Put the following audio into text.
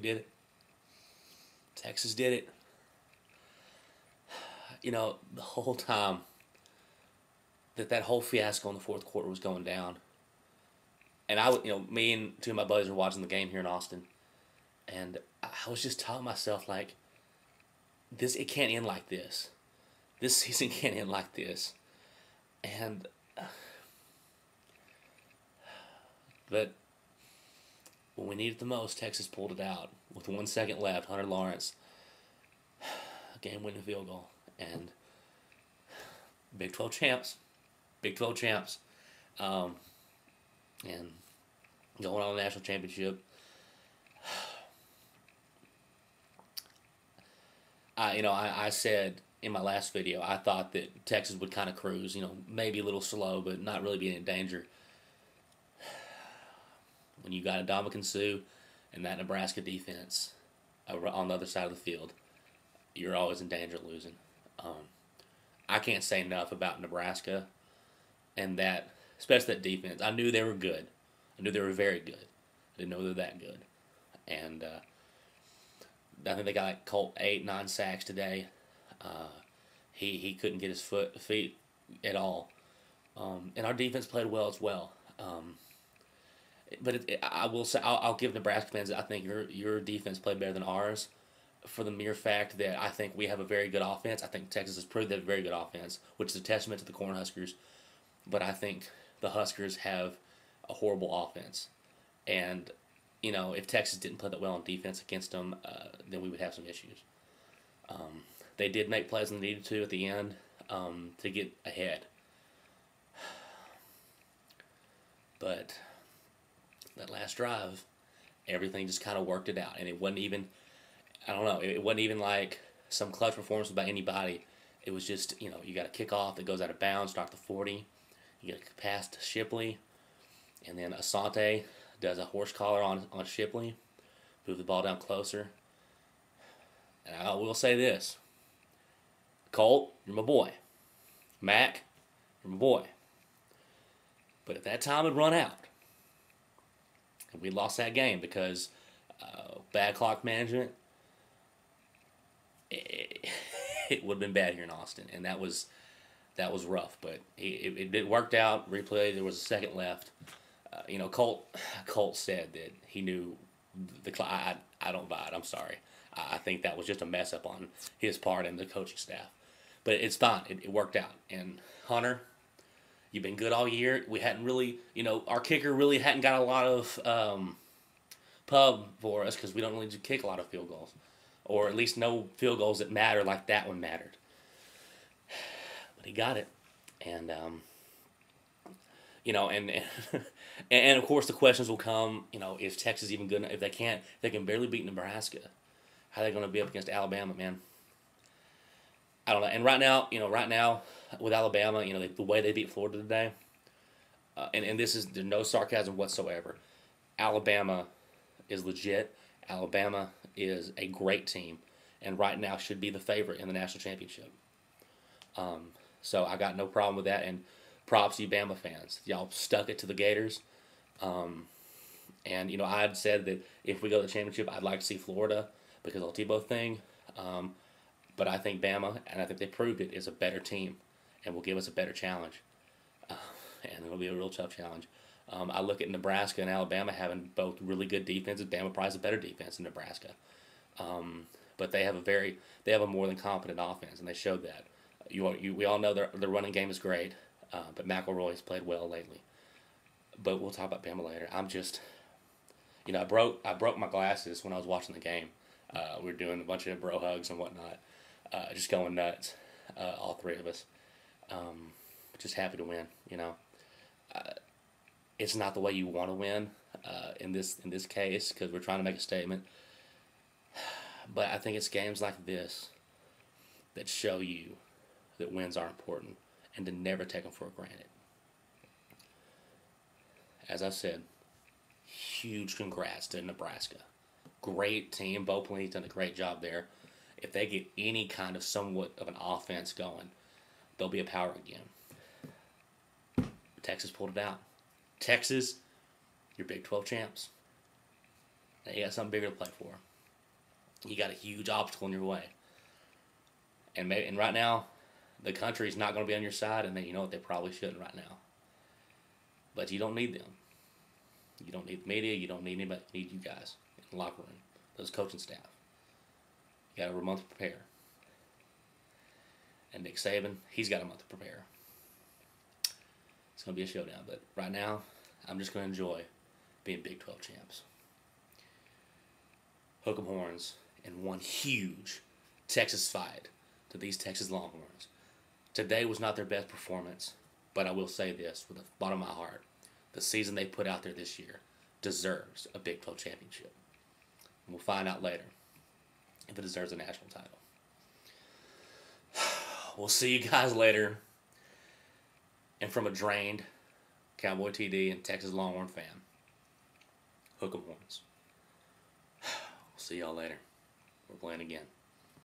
We did it. Texas did it. You know, the whole time that whole fiasco in the fourth quarter was going down, and me and two of my buddies were watching the game here in Austin, and I was just telling myself, like, it can't end like this. This season can't end like this. And but when we needed it the most, Texas pulled it out with 1 second left. Hunter Lawrence, game-winning field goal, and Big 12 champs, Big 12 champs, and going on a national championship. I said in my last video, I thought that Texas would kind of cruise, maybe a little slow, but not really be in danger. When you got Ndamukong Suh and that Nebraska defense on the other side of the field, you're always in danger of losing. I can't say enough about Nebraska and that, especially that defense. I knew they were good. I knew they were very good. I didn't know they were that good. And I think they got like Colt 8-9 sacks today. He couldn't get his feet at all. And our defense played well as well. But I will say, I'll give Nebraska fans, I think your defense played better than ours for the mere fact that I think we have a very good offense. I think Texas has proved they have a very good offense, which is a testament to the Cornhuskers. But I think the Huskers have a horrible offense. And, if Texas didn't play that well on defense against them, then we would have some issues. They did make plays when they needed to at the end to get ahead. But that last drive, everything just kind of worked it out. And it wasn't even, I don't know, it wasn't even like some clutch performance by anybody. It was just, you got a kickoff that goes out of bounds, start the 40. You get a pass to Shipley. And then Asante does a horse collar on Shipley. Move the ball down closer. And I will say this. Colt, you're my boy. Mac, you're my boy. But if that time had run out, and we lost that game because bad clock management, it would have been bad here in Austin. And that was rough. But it worked out. Replay, there was a second left. Colt said that he knew the clock. I don't buy it. I'm sorry. I think that was just a mess up on his part and the coaching staff. But it's fine. It worked out. And Hunter, you've been good all year. We hadn't really, our kicker really hadn't got a lot of pub for us because we don't really kick a lot of field goals. Or at least no field goals that matter like that one mattered. But he got it. And, and of course the questions will come, is Texas even good enough? If they can barely beat Nebraska, how are they going to be up against Alabama, man? I don't know. And right now with Alabama, the way they beat Florida today, and there's no sarcasm whatsoever. Alabama is legit. Alabama is a great team, and right now should be the favorite in the national championship. So I got no problem with that, and props to you Bama fans. Y'all stuck it to the Gators. And, I had said that if we go to the championship, I'd like to see Florida because of the Tebow thing. But I think Bama, and I think they proved it, is a better team and will give us a better challenge. And it'll be a real tough challenge. I look at Nebraska and Alabama having both really good defenses. Bama probably has a better defense than Nebraska. But they have a more than competent offense, and they showed that. We all know their running game is great, but McElroy's played well lately. But we'll talk about Bama later. I'm just, I broke my glasses when I was watching the game. We were doing a bunch of bro hugs and whatnot, just going nuts, all three of us. Just happy to win. It's not the way you want to win in this case because we're trying to make a statement. But I think it's games like this that show you that wins are important and to never take them for granted. As I said, huge congrats to Nebraska. Great team. Bo Pelini's done a great job there. If they get any kind of somewhat of an offense going, they'll be a power again. Texas pulled it out. Texas, you're Big 12 champs. Now you got something bigger to play for. you got a huge obstacle in your way. And right now, the country's not going to be on your side, and you know what, they probably shouldn't right now. But you don't need them. You don't need the media. You don't need anybody. You need you guys in the locker room, those coaching staff. You got over a month to prepare. And Nick Saban, he's got a month to prepare. It's going to be a showdown. But right now, I'm just going to enjoy being Big 12 champs. Hook 'em horns in one huge Texas fight to these Texas Longhorns. Today was not their best performance, but I will say this with the bottom of my heart. The season they put out there this year deserves a Big 12 championship. And we'll find out later if it deserves a national title. We'll see you guys later. And from a drained Cowboy TD and Texas Longhorn fan, Hook 'em horns. We'll see y'all later. We're playing again.